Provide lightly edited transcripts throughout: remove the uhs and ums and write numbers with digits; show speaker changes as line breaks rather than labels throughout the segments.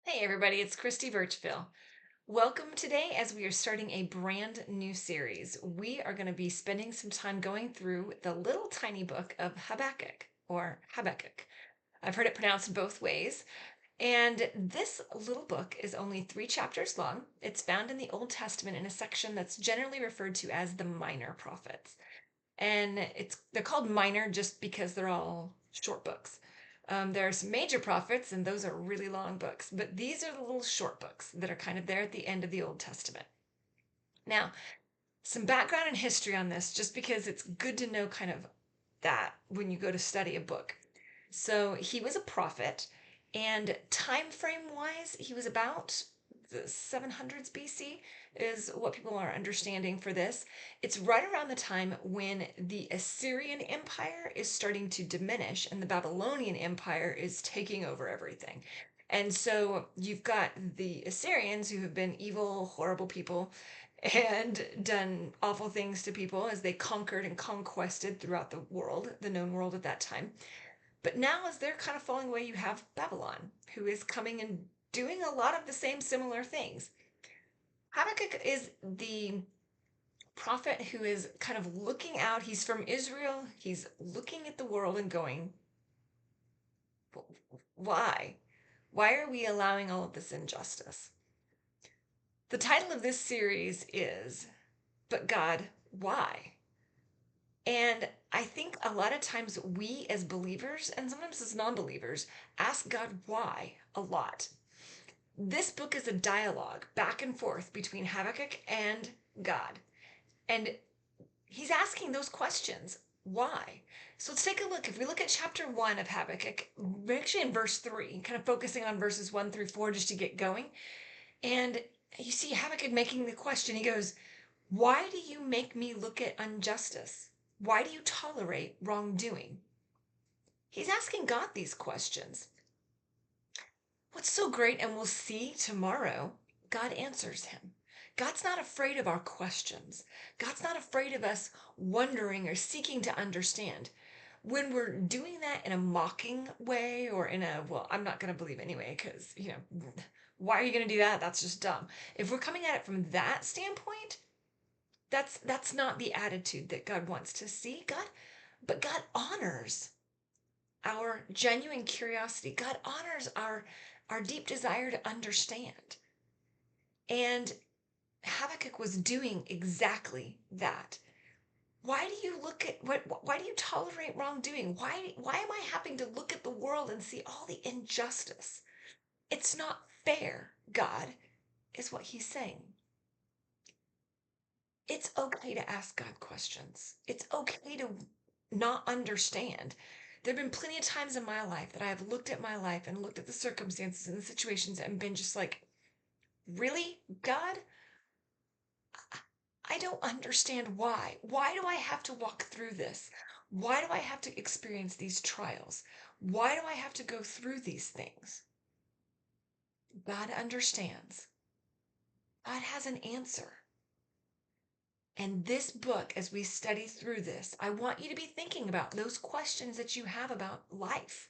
Hey everybody, it's Christy Birchville. Welcome today as we are starting a brand new series. We are going to be spending some time going through the little tiny book of Habakkuk or Habakkuk. I've heard it pronounced both ways. And this little book is only 3 chapters long. It's found in the Old Testament in a section that's generally referred to as the minor prophets. And they're called minor just because they're all short books. There are some major prophets, and those are really long books, but these are the little short books that are kind of there at the end of the Old Testament. Now, some background and history on this, just because it's good to know kind of that when you go to study a book. So he was a prophet, and time frame wise, he was about the 700s BC is what people are understanding for this. It's right around the time when the Assyrian Empire is starting to diminish and the Babylonian Empire is taking over everything. And so you've got the Assyrians who have been evil, horrible people and done awful things to people as they conquered and conquested throughout the world, the known world at that time. But now, as they're kind of falling away, you have Babylon, who is coming and doing a lot of the same similar things. Habakkuk is the prophet who is kind of looking out. He's from Israel. He's looking at the world and going, why? Why are we allowing all of this injustice? The title of this series is, But God, Why? And I think a lot of times we as believers and sometimes as non believers ask God why a lot. This book is a dialogue back and forth between Habakkuk and God. And he's asking those questions. Why? So let's take a look. If we look at chapter 1 of Habakkuk, we're actually in verse 3, kind of focusing on verses 1 through 4 just to get going. And you see Habakkuk making the question. He goes, why do you make me look at injustice? Why do you tolerate wrongdoing? He's asking God these questions. What's so great, and we'll see tomorrow, God answers him. God's not afraid of our questions. God's not afraid of us wondering or seeking to understand. When we're doing that in a mocking way or in a, well, I'm not going to believe anyway, because, why are you going to do that? That's just dumb. If we're coming at it from that standpoint, that's not the attitude that God wants to see. But God honors our genuine curiosity. God honors our deep desire to understand. And Habakkuk was doing exactly that. Why do you look at why do you tolerate wrongdoing? Why am I having to look at the world and see all the injustice? It's not fair, God, is what he's saying. It's okay to ask God questions. It's okay to not understand. There have been plenty of times in my life that I have looked at my life and looked at the circumstances and the situations and been just like, really, God? I don't understand why. Why do I have to walk through this? Why do I have to experience these trials? Why do I have to go through these things? God understands. God has an answer. And this book, as we study through this, I want you to be thinking about those questions that you have about life.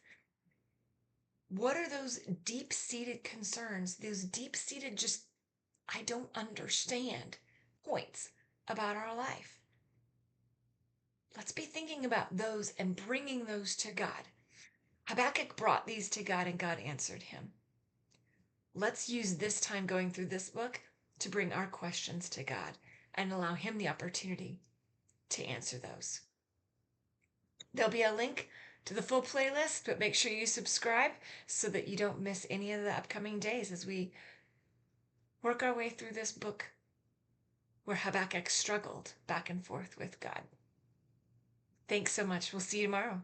What are those deep seated concerns, those deep seated, just, I don't understand points about our life? Let's be thinking about those and bringing those to God. Habakkuk brought these to God and God answered him. Let's use this time going through this book to bring our questions to God and allow Him the opportunity to answer those. There'll be a link to the full playlist, but make sure you subscribe so that you don't miss any of the upcoming days as we work our way through this book where Habakkuk struggled back and forth with God. Thanks so much. We'll see you tomorrow.